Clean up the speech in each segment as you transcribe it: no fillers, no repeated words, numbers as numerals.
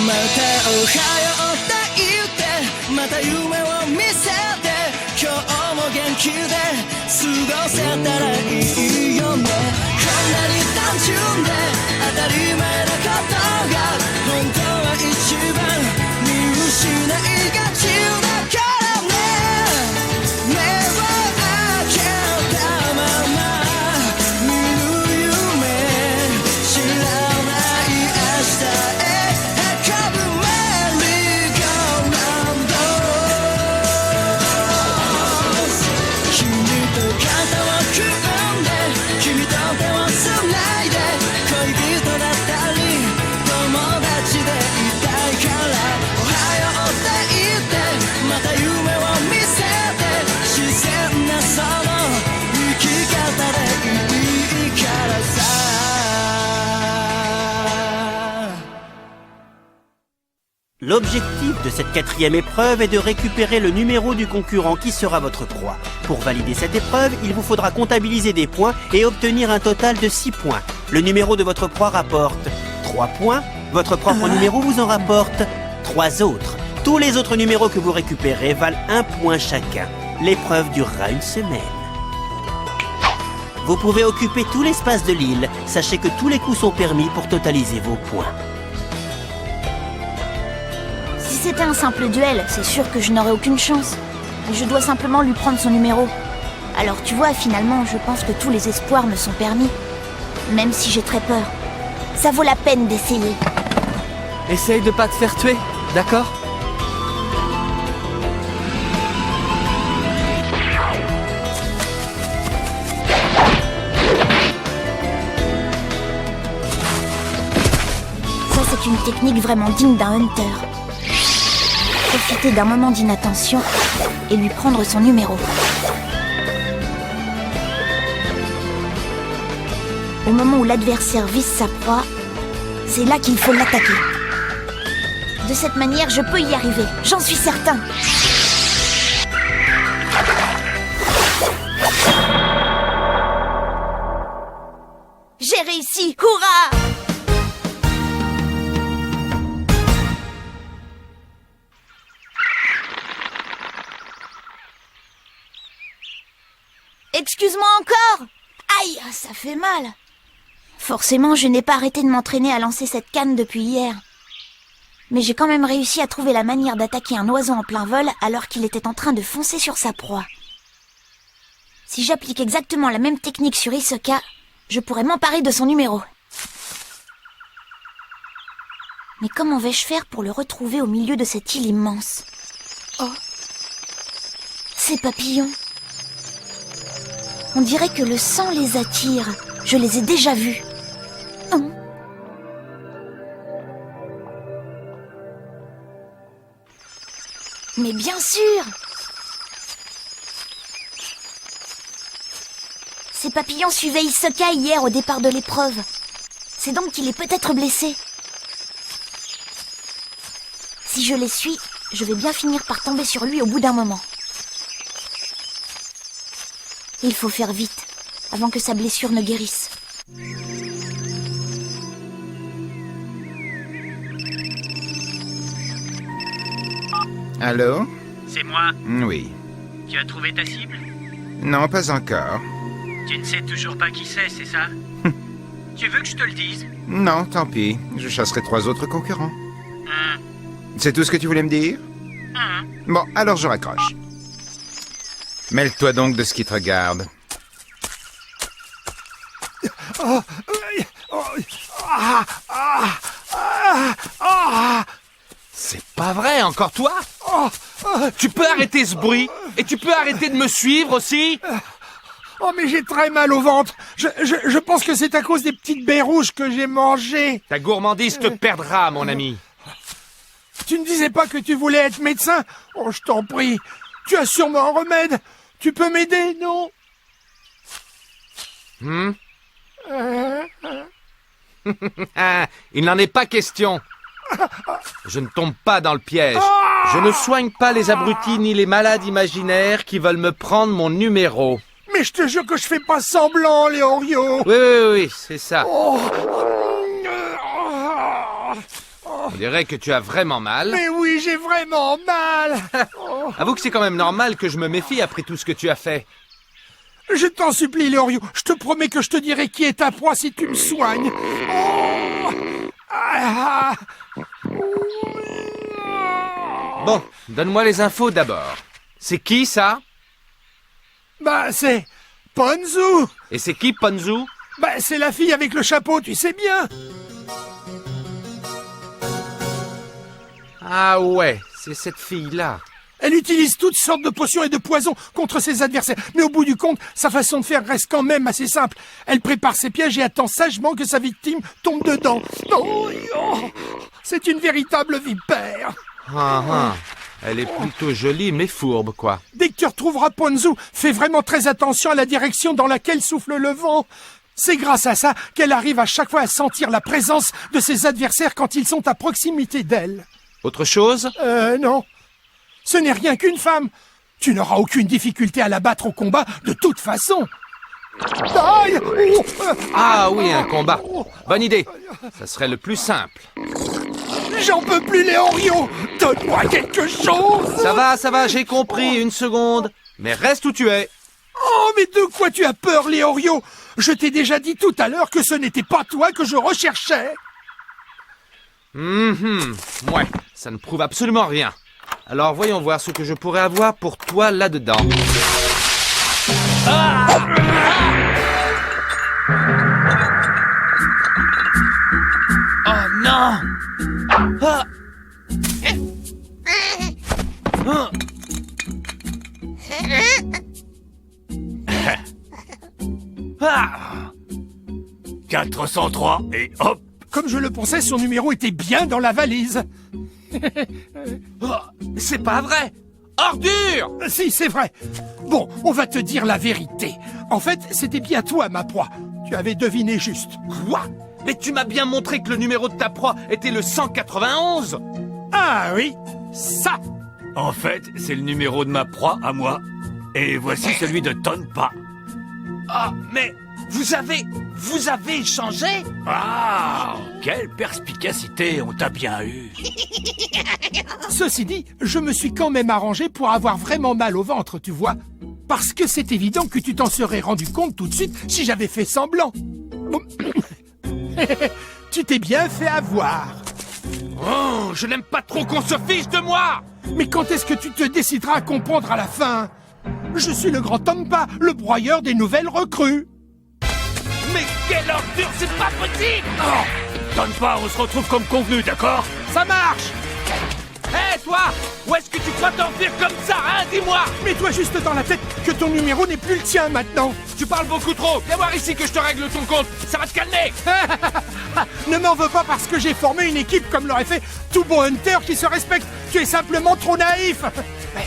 またおはようって言ってまた夢を見せて今日も元気で過ごせたらいいよねこんなに単純で当たり前なことが本当は一番見失いがちだからね目を開けたまま見ぬ夢知らない明日へ運ぶメリーゴーラウンド君と肩を組んで君と手をつないで恋人だったり友達でいたいからおはようって言ってまた夢を見せて自然なその生き方でいいからさL'objectif de cette 4e épreuve est de récupérer le numéro du concurrent qui sera votre proie. Pour valider cette épreuve, il vous faudra comptabiliser des points et obtenir un total de 6 points. Le numéro de votre proie rapporte 3 points, votre propre numéro vous en rapporte 3 autres. Tous les autres numéros que vous récupérez valent 1 point chacun. L'épreuve durera une semaine. Vous pouvez occuper tout l'espace de l'île. Sachez que tous les coups sont permis pour totaliser vos points. Si c'était un simple duel, c'est sûr que je n'aurais aucune chance. Je dois simplement lui prendre son numéro. Alors tu vois, finalement, je pense que tous les espoirs me sont permis. Même si j'ai très peur. Ça vaut la peine d'essayer. Essaye de pas te faire tuer, d'accord? Ça, c'est une technique vraiment digne d'un hunter. Profiter d'un moment d'inattention et lui prendre son numéro. Au moment où l'adversaire vise sa proie, c'est là qu'il faut l'attaquer. De cette manière, je peux y arriver, j'en suis certain. J'ai réussi, hurrah! Excuse-moi encore! Aïe, ça fait mal! Forcément, je n'ai pas arrêté de m'entraîner à lancer cette canne depuis hier. Mais j'ai quand même réussi à trouver la manière d'attaquer un oiseau en plein vol alors qu'il était en train de foncer sur sa proie. Si j'applique exactement la même technique sur Hisoka, je pourrais m'emparer de son numéro. Mais comment vais-je faire pour le retrouver au milieu de cette île immense? Oh! Ces papillons! On dirait que le sang les attire. Je les ai déjà vus. Oh. Mais bien sûr! Ces papillons suivaient Hisoka hier au départ de l'épreuve. C'est donc qu'il est peut-être blessé. Si je les suis, je vais bien finir par tomber sur lui au bout d'un moment. Il faut faire vite, avant que sa blessure ne guérisse. Allô? C'est moi. Oui. Tu as trouvé ta cible? Non, pas encore. Tu ne sais toujours pas qui c'est ça? Tu veux que je te le dise? Non, tant pis. Je chasserai 3 autres concurrents. Hein? C'est tout ce que tu voulais me dire? Hein? Bon, alors je raccroche. Mêle-toi donc de ce qui te regarde. C'est pas vrai, encore toi? Tu peux arrêter ce bruit? Et tu peux arrêter de me suivre aussi? Oh, mais j'ai très mal au ventre. Je pense que c'est à cause des petites baies rouges que j'ai mangées. Ta gourmandise te perdra, mon ami. Tu ne disais pas que tu voulais être médecin? Oh, je t'en prie. Tu as sûrement un remède. Tu peux m'aider, non? Il n'en est pas question. Je ne tombe pas dans le piège. Je ne soigne pas les abrutis ni les malades imaginaires qui veulent me prendre mon numéro. Mais je te jure que je fais pas semblant, Léorio. Oui, c'est ça. On dirait que tu as vraiment mal. Mais oui, j'ai vraiment mal. Avoue que c'est quand même normal que je me méfie après tout ce que tu as fait. Je t'en supplie, Léorio, je te promets que je te dirai qui est ta proie si tu me soignes. Oh. Ah. Bon, donne-moi les infos d'abord. C'est qui ça? Bah, c'est Ponzu. Et c'est qui Ponzu? Bah, c'est la fille avec le chapeau, tu sais bien. Ah ouais, c'est cette fille-là. Elle utilise toutes sortes de potions et de poisons contre ses adversaires. Mais au bout du compte, sa façon de faire reste quand même assez simple. Elle prépare ses pièges et attend sagement que sa victime tombe dedans. Oh, oh, c'est une véritable vipère. Elle est plutôt jolie mais fourbe, quoi. Dès que tu retrouveras Ponzu, fais vraiment très attention à la direction dans laquelle souffle le vent. C'est grâce à ça qu'elle arrive à chaque fois à sentir la présence de ses adversaires quand ils sont à proximité d'elle. Autre chose? Non. Ce n'est rien qu'une femme. Tu n'auras aucune difficulté à la battre au combat de toute façon. Aïe! Ah oui, un combat. Bonne idée. Ça serait le plus simple. J'en peux plus, Léorio. Donne-moi quelque chose. Ça va, j'ai compris, une seconde. Mais reste où tu es. Oh, mais de quoi tu as peur, Léorio? Je t'ai déjà dit tout à l'heure que ce n'était pas toi que je recherchais. Ouais, ça ne prouve absolument rien. Alors voyons voir ce que je pourrais avoir pour toi là-dedans. Oh non! Ah! Ah! 403 et hop! Comme je le pensais, son numéro était bien dans la valise. Oh, c'est pas vrai! Ordure! Si, c'est vrai. Bon, on va te dire la vérité. En fait, c'était bien toi, ma proie. Tu avais deviné juste. Quoi? Mais tu m'as bien montré que le numéro de ta proie était le 191! Ah oui, ça. En fait, c'est le numéro de ma proie à moi. Et voici celui de Tonpa. Ah, mais vous avez échangé? Ah! Quelle perspicacité, on t'a bien eu. Ceci dit, je me suis quand même arrangé pour avoir vraiment mal au ventre, tu vois. Parce que c'est évident que tu t'en serais rendu compte tout de suite si j'avais fait semblant. Bon. Tu t'es bien fait avoir. Oh, je n'aime pas trop qu'on se fiche de moi! Mais quand est-ce que tu te décideras à comprendre à la fin? Je suis le grand Tonpa, le broyeur des nouvelles recrues. Mais quelle ordure, c'est pas possible! Donne pas, on se retrouve comme convenu, d'accord? Ça marche. Hé, toi! Où est-ce que tu crois t'enfuir comme ça, hein? Dis-moi! Mets-toi juste dans la tête que ton numéro n'est plus le tien maintenant. Tu parles beaucoup trop! Viens voir ici que je te règle ton compte! Ça va te calmer! Ne m'en veux pas parce que j'ai formé une équipe comme l'aurait fait tout bon hunter qui se respecte. Tu es simplement trop naïf.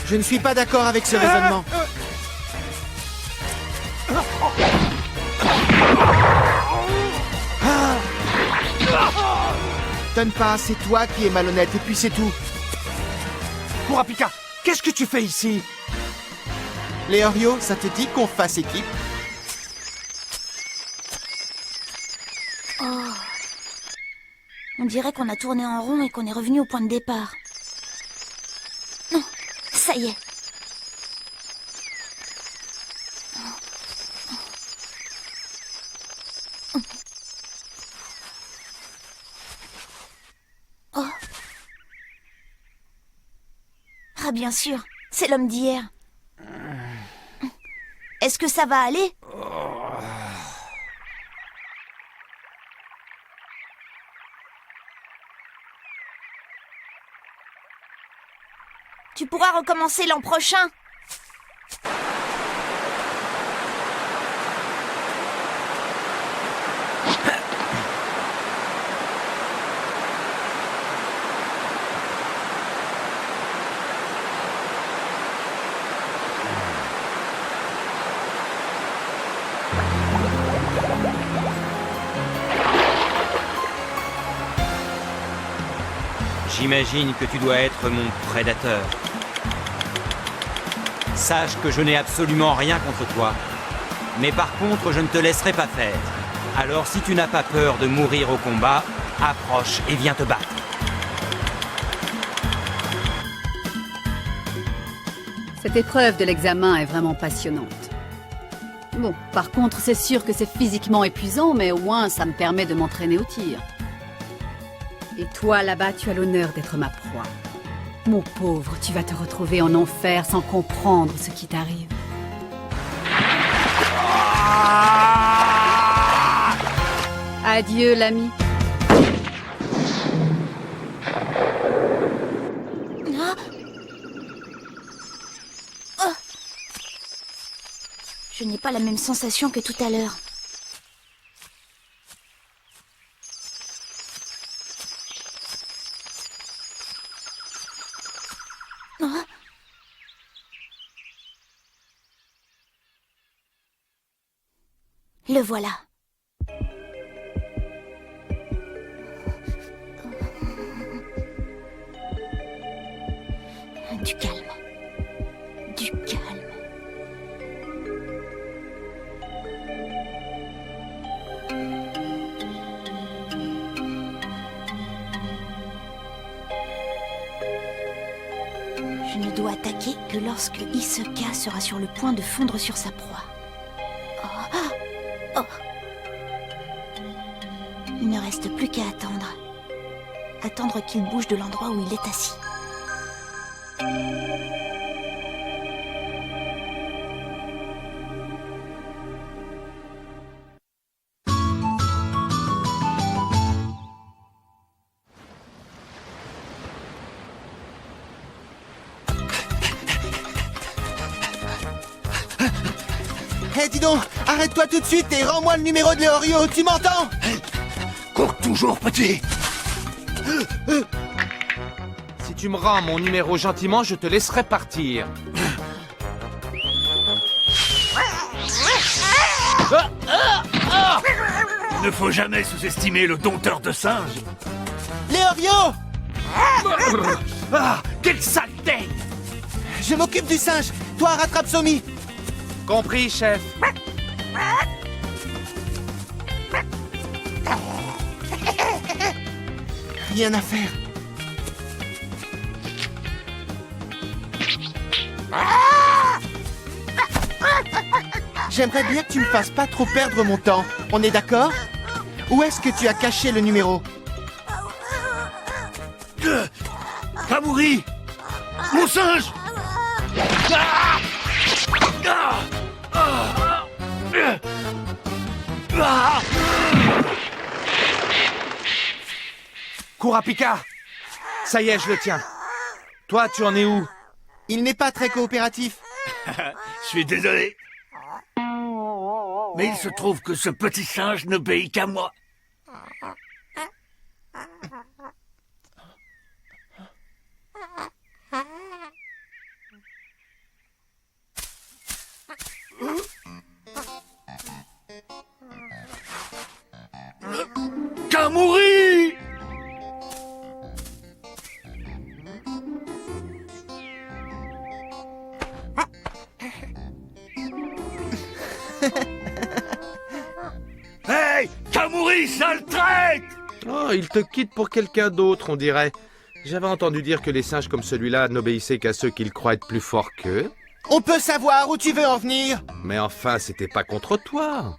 Je ne suis pas d'accord avec ce raisonnement. Tonpa, c'est toi qui es malhonnête et puis c'est tout. Kurapika, qu'est-ce que tu fais ici? Léorio, ça te dit qu'on fasse équipe? On dirait qu'on a tourné en rond et qu'on est revenu au point de départ. Non, ça y est. Oh. Ah bien sûr, c'est l'homme d'hier. Est-ce que ça va aller? Tu pourras recommencer l'an prochain. J'imagine que tu dois être mon prédateur. Sache que je n'ai absolument rien contre toi. Mais par contre, je ne te laisserai pas faire. Alors si tu n'as pas peur de mourir au combat, approche et viens te battre. Cette épreuve de l'examen est vraiment passionnante. Bon, par contre, c'est sûr que c'est physiquement épuisant, mais au moins ça me permet de m'entraîner au tir. Et toi, là-bas, tu as l'honneur d'être ma proie. Mon pauvre, tu vas te retrouver en enfer sans comprendre ce qui t'arrive. Adieu, l'ami. Je n'ai pas la même sensation que tout à l'heure. Le voilà. Du calme. Du calme. Je ne dois attaquer que lorsque Hisoka sera sur le point de fondre sur sa proie. Oh. Il ne reste plus qu'à attendre. Attendre qu'il bouge de l'endroit où il est assis. Hé, dis donc, arrête-toi tout de suite et rends-moi le numéro de Leorio, tu m'entends? Cours toujours, petit. Si tu me rends mon numéro gentiment, je te laisserai partir. Il ne faut jamais sous-estimer le dompteur de singes. Leorio! Ah, quelle saleté! Je m'occupe du singe, toi rattrape Somi. Compris, chef. Rien à faire. J'aimerais bien que tu me fasses pas trop perdre mon temps. On est d'accord? Où est-ce que tu as caché le numéro? Kamuri! Mon singe! Kurapika! Ça y est, je le tiens. Toi, tu en es où? Il n'est pas très coopératif. Je suis désolé. Mais il se trouve que ce petit singe n'obéit qu'à moi. Kamuri! Hey! Kamuri, sale traite! Oh, il te quitte pour quelqu'un d'autre, on dirait. J'avais entendu dire que les singes comme celui-là n'obéissaient qu'à ceux qu'ils croient être plus forts qu'eux. On peut savoir où tu veux en venir? Mais enfin, c'était pas contre toi.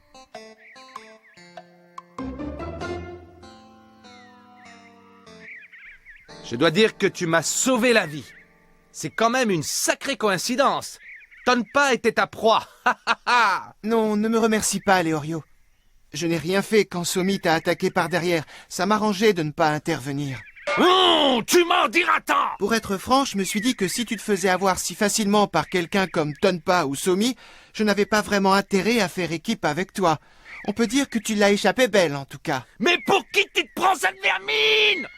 Je dois dire que tu m'as sauvé la vie. C'est quand même une sacrée coïncidence. Tonpa était ta proie. Non, ne me remercie pas, Leorio. Je n'ai rien fait quand Somi t'a attaqué par derrière. Ça m'arrangeait de ne pas intervenir. Oh, tu m'en diras tant! Pour être franc, je me suis dit que si tu te faisais avoir si facilement par quelqu'un comme Tonpa ou Somi, je n'avais pas vraiment intérêt à faire équipe avec toi. On peut dire que tu l'as échappé belle, en tout cas. Mais pour qui tu te prends cette vermine?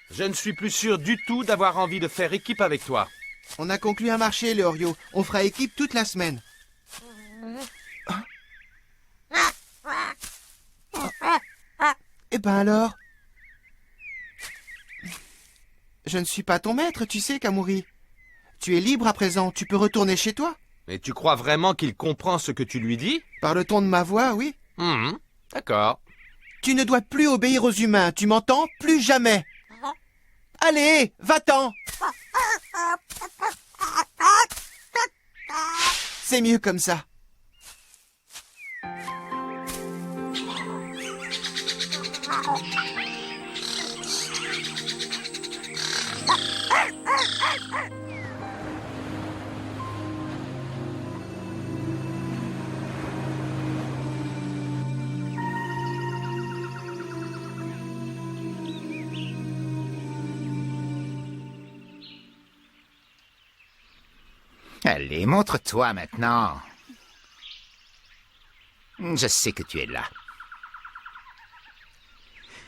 Je ne suis plus sûr du tout d'avoir envie de faire équipe avec toi. On a conclu un marché, Leorio. On fera équipe toute la semaine. Eh ben alors? Je ne suis pas ton maître, tu sais, Kamuri. Tu es libre à présent, tu peux retourner chez toi. Mais tu crois vraiment qu'il comprend ce que tu lui dis? Par le ton de ma voix, oui. D'accord. Tu ne dois plus obéir aux humains, tu m'entends? Plus jamais. Allez, va-t'en! C'est mieux comme ça. Allez, montre-toi maintenant. Je sais que tu es là.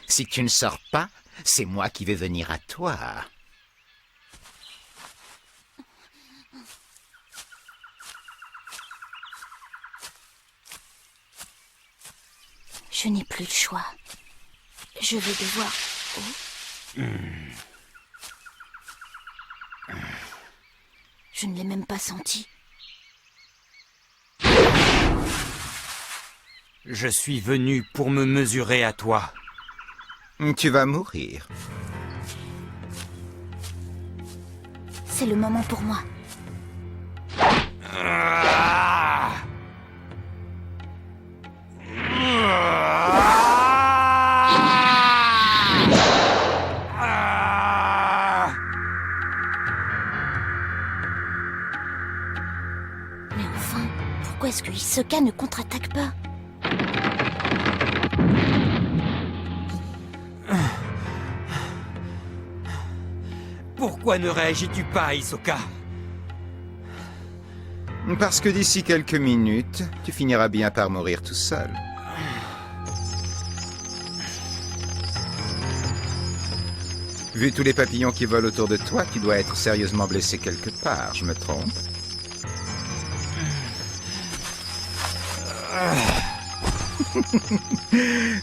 Si tu ne sors pas, c'est moi qui vais venir à toi. Je n'ai plus le choix. Je vais devoir... Je ne l'ai même pas senti. Je suis venu pour me mesurer à toi. Tu vas mourir. C'est le moment pour moi. Mais enfin, pourquoi est-ce que Hisoka ne contre-attaque pas? Pourquoi ne réagis-tu pas, Hisoka? Parce que d'ici quelques minutes, tu finiras bien par mourir tout seul. Vu tous les papillons qui volent autour de toi, tu dois être sérieusement blessé quelque part, je me trompe?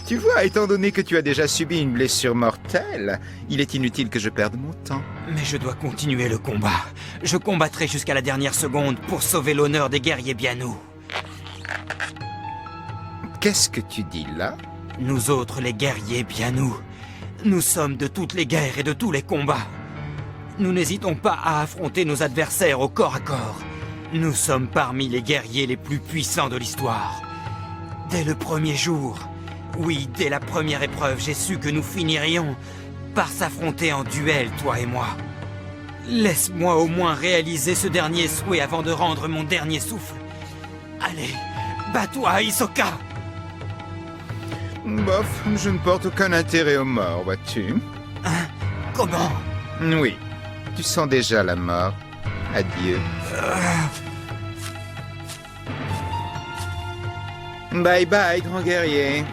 Tu vois, étant donné que tu as déjà subi une blessure mortelle, il est inutile que je perde mon temps. Mais je dois continuer le combat. Je combattrai jusqu'à la dernière seconde pour sauver l'honneur des guerriers Byanou. Qu'est-ce que tu dis là? Nous autres, les guerriers Byanou, nous sommes de toutes les guerres et de tous les combats. Nous n'hésitons pas à affronter nos adversaires au corps à corps. Nous sommes parmi les guerriers les plus puissants de l'histoire. Dès le premier jour, oui, dès la première épreuve, j'ai su que nous finirions par s'affronter en duel, toi et moi. Laisse-moi au moins réaliser ce dernier souhait avant de rendre mon dernier souffle. Allez, bats-toi, Hisoka! Bof, je ne porte aucun intérêt aux morts, vois-tu? Hein? Comment? Oui, tu sens déjà la mort. Adieu. Bye bye, grand guerrier.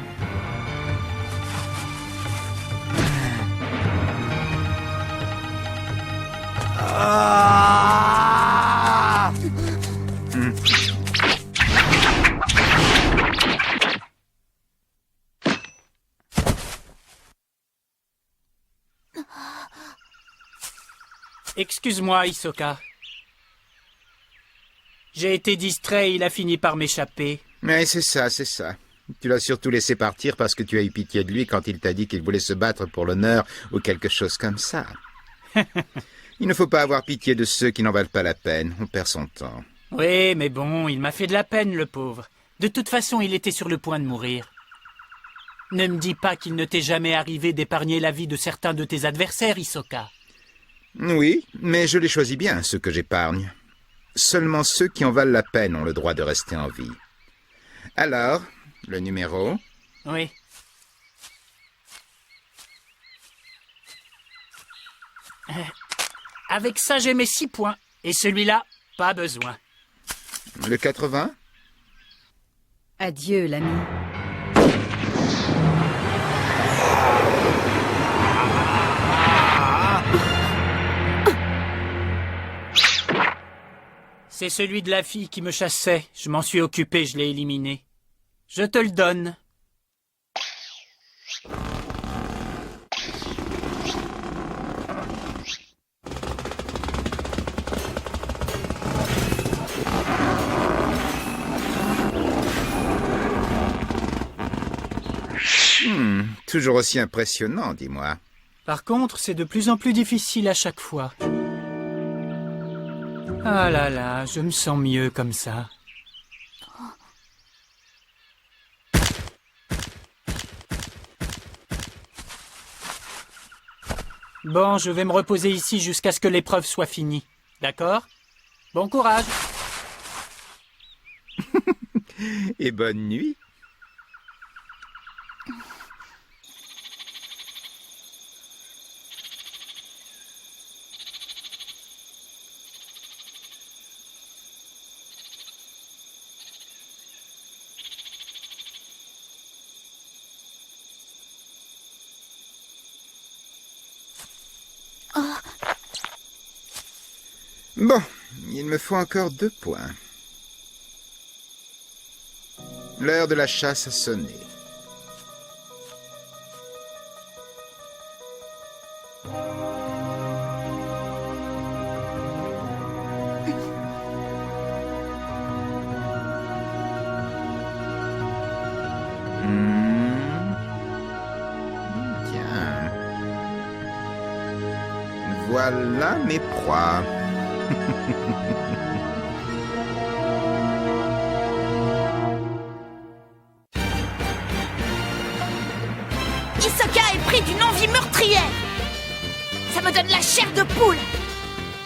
Excuse-moi, Hisoka. J'ai été distrait, il a fini par m'échapper. Mais c'est ça, c'est ça. Tu l'as surtout laissé partir parce que tu as eu pitié de lui quand il t'a dit qu'il voulait se battre pour l'honneur ou quelque chose comme ça. Il ne faut pas avoir pitié de ceux qui n'en valent pas la peine. On perd son temps. Oui, mais bon, il m'a fait de la peine, le pauvre. De toute façon, il était sur le point de mourir. Ne me dis pas qu'il ne t'est jamais arrivé d'épargner la vie de certains de tes adversaires, Hisoka. Oui, mais je les choisis bien, ceux que j'épargne. Seulement ceux qui en valent la peine ont le droit de rester en vie. Alors, le numéro? Oui. Avec ça, j'ai mes 6 points. Et celui-là, pas besoin. Le 80? Adieu, l'ami. C'est celui de la fille qui me chassait. Je m'en suis occupé, je l'ai éliminé. Je te le donne. Toujours aussi impressionnant, dis-moi. Par contre, c'est de plus en plus difficile à chaque fois. Ah là là, je me sens mieux comme ça. Bon, je vais me reposer ici jusqu'à ce que l'épreuve soit finie. D'accord? Bon courage. Et bonne nuit. Bon, il me faut encore 2 points. L'heure de la chasse a sonné. Tiens. Voilà mes proies. Hisoka est pris d'une envie meurtrière. Ça me donne la chair de poule.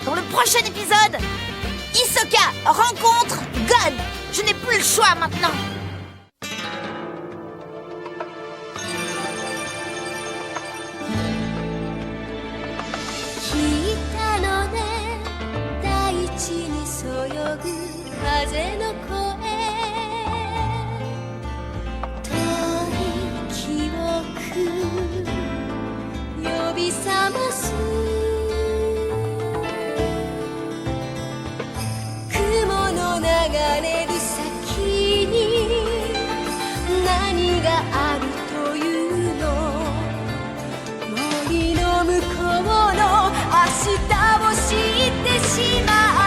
Dans le prochain épisode, Hisoka rencontre Gon. Je n'ai plus le choix maintenant. Ashita を知ってしまう